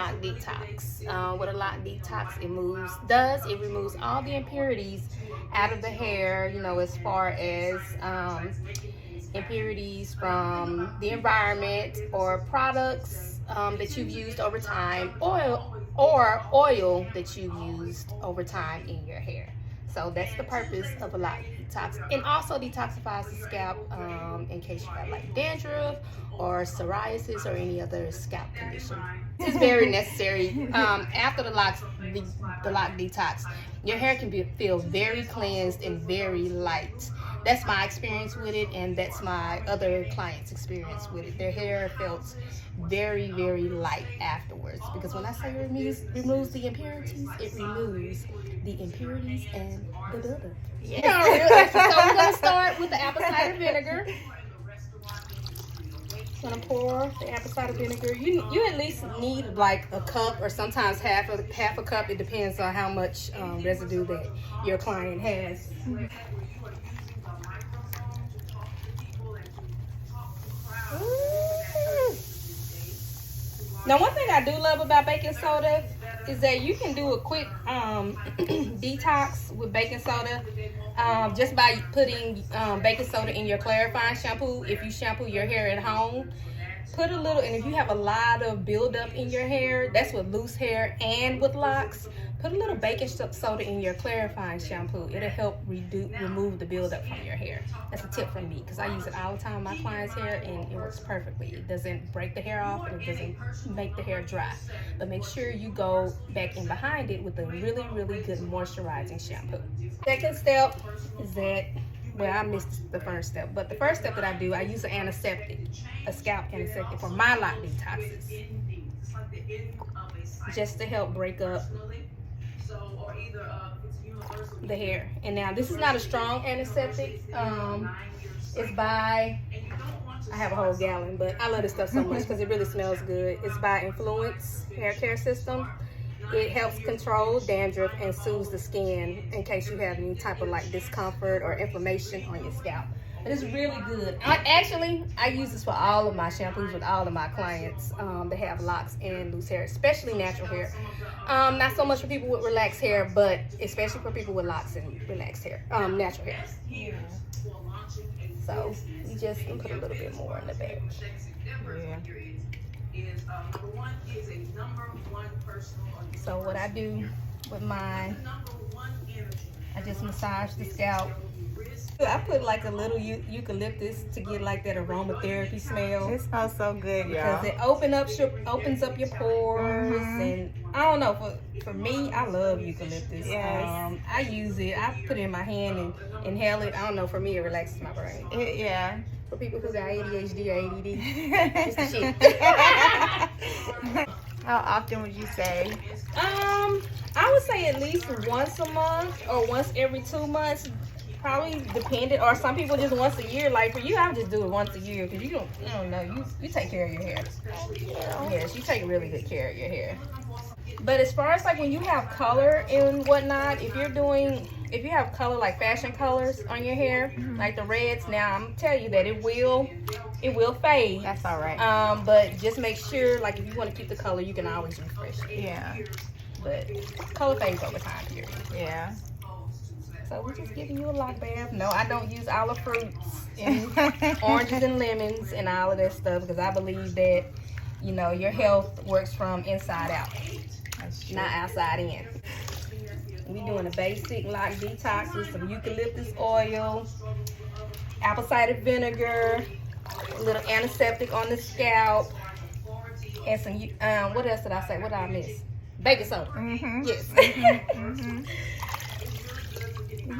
Loc Detox. What a Loc Detox it removes all the impurities out of the hair, you know, as far as impurities from the environment or products that you've used over time, oil that you've used over time in your hair. So that's the purpose of a Loc Detox. And also detoxifies the scalp in case you have like dandruff or psoriasis or any other scalp condition. This is very necessary. After the Loc Detox, your hair can feel very cleansed and very light. That's my experience with it, and that's my other clients' experience with it. Their hair felt very, very light afterwards, because when I say it removes the impurities, it removes the impurities and the buildup. Yeah. So we're gonna start with the apple cider vinegar. Gonna pour the apple cider vinegar. You at least need like a cup, or sometimes half a cup. It depends on how much residue that your client has. Now, one thing I do love about baking soda is that you can do a quick detox with baking soda just by putting baking soda in your clarifying shampoo. If you shampoo your hair at home, put a little, and if you have a lot of buildup in your hair, that's with loose hair and with locks, put a little baking soda in your clarifying shampoo. It'll help remove the buildup from your hair. That's a tip from me, because I use it all the time on my clients' hair, and it works perfectly. It doesn't break the hair off, and it doesn't make the hair dry. But make sure you go back in behind it with a really, really good moisturizing shampoo. Second step is that, well, I missed the first step, but the first step that I do, I use an antiseptic, a scalp antiseptic for my Loc Detoxes, just to help break up the hair. And now this is not a strong antiseptic. It's by, I have a whole gallon, but I love this stuff so much because it really smells good. It's by Influence Hair Care System. It helps control dandruff and soothes the skin in case you have any type of like discomfort or inflammation on your scalp. It is really good. I use this for all of my shampoos with all of my clients that have locks and loose hair, especially natural hair. Not so much for people with relaxed hair, but especially for people with locks and relaxed hair, natural hair. Yeah. So you just can put a little bit more in the bag. Yeah. So what I do with mine, I just massage the scalp. I put like a little eucalyptus to get like that aromatherapy smell. It smells so good, y'all. Because it opens up your pores, and I don't know, for me, I love eucalyptus. Yes. I use it. I put it in my hand and inhale it. I don't know, for me it relaxes my brain. Yeah. For people who got ADHD or ADD, it's the shit. How often would you say? I would say at least once a month or once every 2 months. Probably dependent, or some people just once a year. Like for you, I would just do it once a year, because you don't know, you take care of your hair. Yes, you take really good care of your hair. But as far as like when you have color and whatnot, if you have color like fashion colors on your hair, like the reds, now I'm telling you that it will fade. That's all right. But just make sure, like if you want to keep the color, you can always refresh it. Yeah. But color fades over time, period. Yeah. So we're just giving you a lock bath. No, I don't use all the fruits and oranges and lemons and all of that stuff, because I believe that, you know, your health works from inside out, not outside in. We're doing a basic Loc Detox with some eucalyptus oil, apple cider vinegar, a little antiseptic on the scalp, and some, what else did I say? What did I miss? Baking soda. Yes.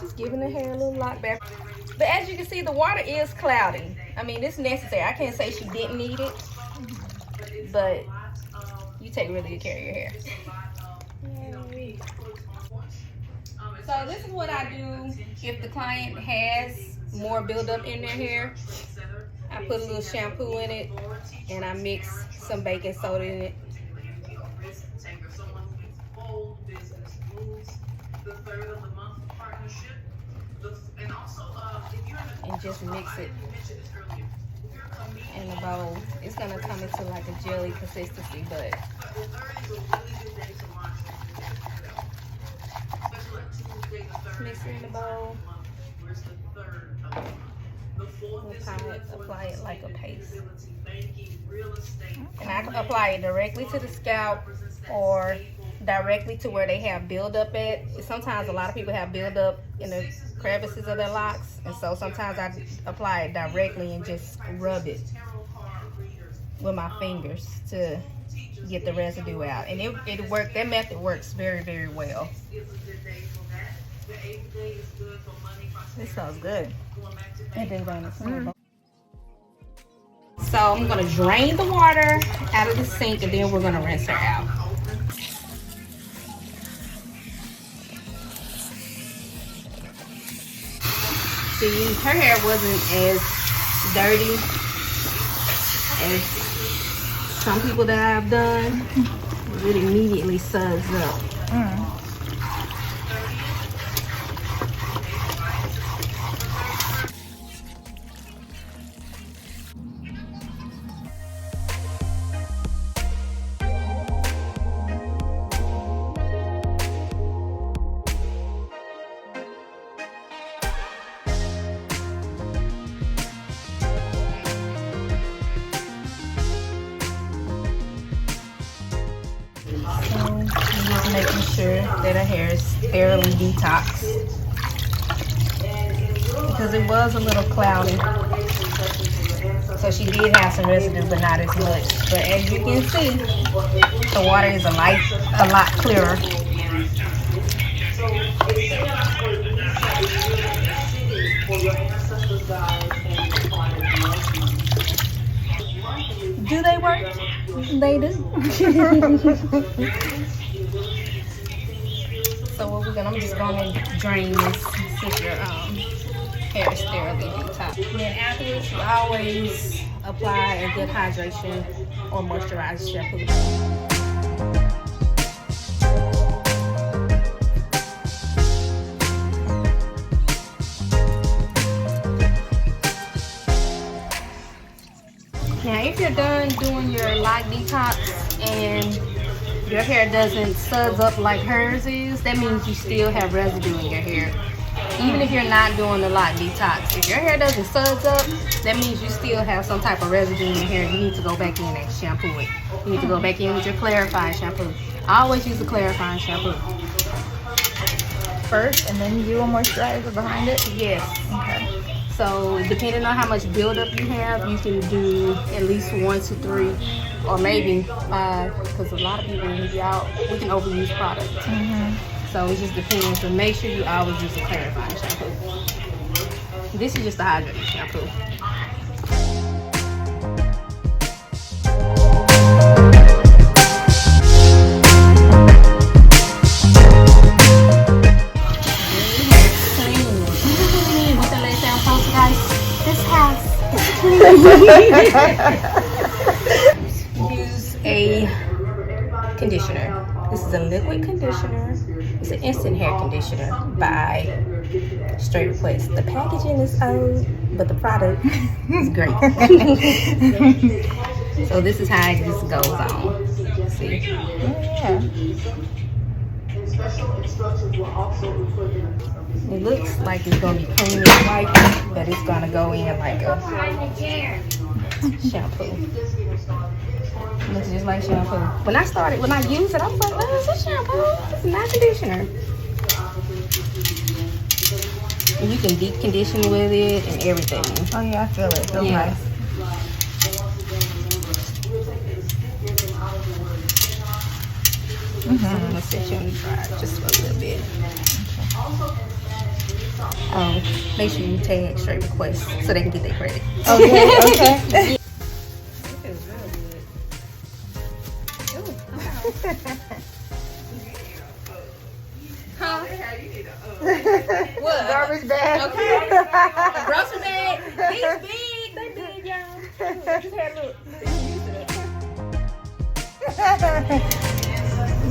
Just giving the hair a little lock back. But as you can see, the water is cloudy. I mean, it's necessary. I can't say she didn't need it, but you take really good care of your hair. Yay. So this is what I do if the client has more buildup in their hair. I put a little shampoo in it, and I mix some baking soda in it. And just mix it. in the bowl. It's gonna come into like a jelly consistency, but mix it in the bowl. We'll apply it like a paste. And I can apply it directly to the scalp or directly to where they have buildup at. Sometimes a lot of people have buildup in the crevices of their locks, and so sometimes I apply it directly and just rub it with my fingers to get the residue out. And it works. That method works very, very well. This smells good. It did on the So I'm gonna drain the water out of the sink, and then we're gonna rinse her out. See, her hair wasn't as dirty as some people that I've done. It immediately suds up. Just making sure that her hair is thoroughly detoxed, because it was a little cloudy, so she did have some residue, but not as much. But as you can see, the water is a lot clearer. Do they work? They do. So what I'm just gonna drain this since your hair is thoroughly detoxed. And then afterwards, you always apply a good hydration or moisturized shampoo. Now, if you're done doing your Loc Detox and your hair doesn't suds up like hers is, that means you still have residue in your hair. Even if you're not doing the Loc Detox, if your hair doesn't suds up, that means you still have some type of residue in your hair. You need to go back in and shampoo it. You need to go back in with your clarifying shampoo. I always use a clarifying shampoo First, and then you do a moisturizer behind it? Yes. Okay. So depending on how much buildup you have, you can do at least 1 to 3 or maybe 5, because a lot of people, we can overuse products. So it just depends. So make sure you always use a clarifying shampoo. This is just a hydrating shampoo. Use a conditioner. This is a liquid conditioner. It's an instant hair conditioner by Straight Request. The packaging is old, but the product is great. So this is how this goes on. See? Yeah. It looks like it's gonna be clean and white, but it's gonna go in like a shampoo. It looks just like shampoo. When I used it, I was like, oh, it's a shampoo. It's not conditioner. And you can deep condition with it and everything. Oh yeah, I feel it. It feels nice. So I'm gonna set you on the dryer just for a little bit. Make sure you tag Straight Request so they can get their credit. Okay, okay. It feels real good. Huh? What? Garbage bag. Okay. Grocery bag. These big. They big, y'all. Just had a look.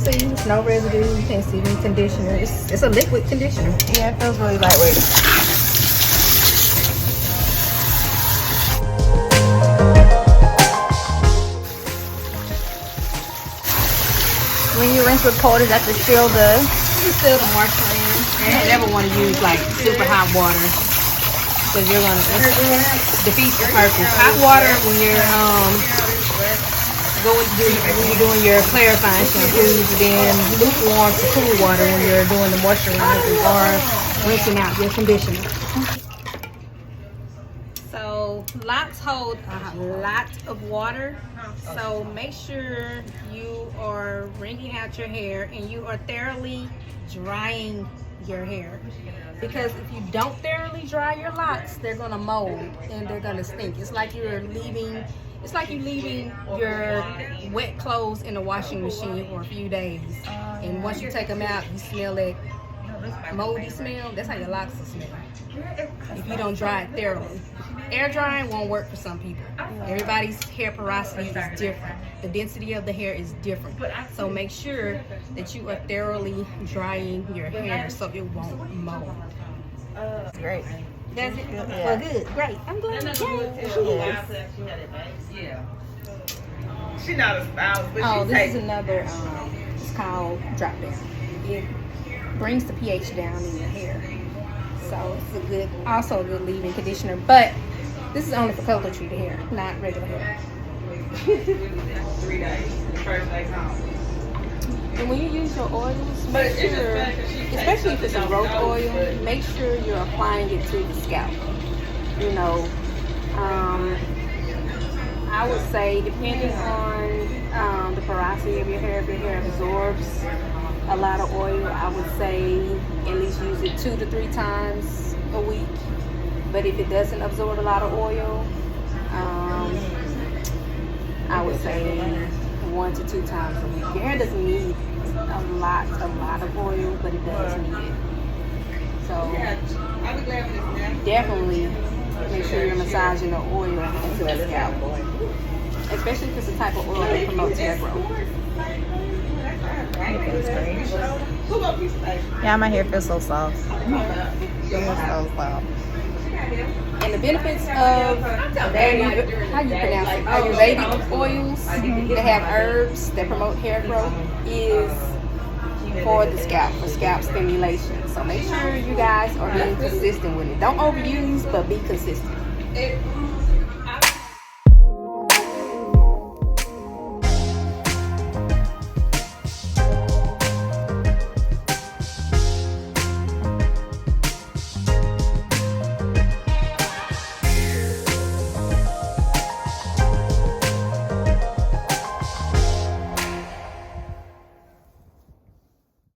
See, no residue. You can't see any conditioner. It's a liquid conditioner. Yeah, it feels really lightweight. you rinse with cold? Is that to seal the? You still the moisture in. And you never want to use like super hot water because you're gonna defeat the purpose. Hot water when you're when you're doing your clarifying shampoos, then lukewarm to cool water when you're doing the moisturizing or rinsing out your conditioner. So Locs hold a lot of water, so make sure you are wringing out your hair and you are thoroughly drying your hair, because if you don't thoroughly dry your locks, they're gonna mold and they're gonna stink. It's like you're leaving your wet clothes in the washing machine for a few days, and once you take them out, you smell that moldy smell. That's how your locks will smell if you don't dry it thoroughly. Air drying won't work for some people. Everybody's hair porosity is different. The density of the hair is different. So make sure that you are thoroughly drying your hair so it won't mold. Great. That's it? Yeah. Well, good. Great. I'm glad. Yeah. She's not a stylist, but Oh, she this takes is another, it's called Drop Down. It brings the pH down in your hair. So it's also a good leave-in conditioner, but this is only for color treated hair, not regular hair. 3 days. First day home. And when you use your oils, make sure, especially if it's a growth oil, make sure you're applying it to the scalp. You know, I would say depending on the porosity of your hair, if your hair absorbs a lot of oil, I would say at least use it 2 to 3 times a week. But if it doesn't absorb a lot of oil, I would say 1 to 2 times a week. Your hair doesn't need a lot of oil, but it does need it. So definitely make sure you're massaging the oil into the scalp, especially if it's the type of oil that promotes hair growth. It feels great. Yeah, my hair feels so soft. Feels so soft. And the benefits of how you pronounce it, Ayurvedic oils that have herbs that promote hair growth is for the scalp, for scalp stimulation. So make sure you guys are being consistent with it. Don't overuse, but be consistent.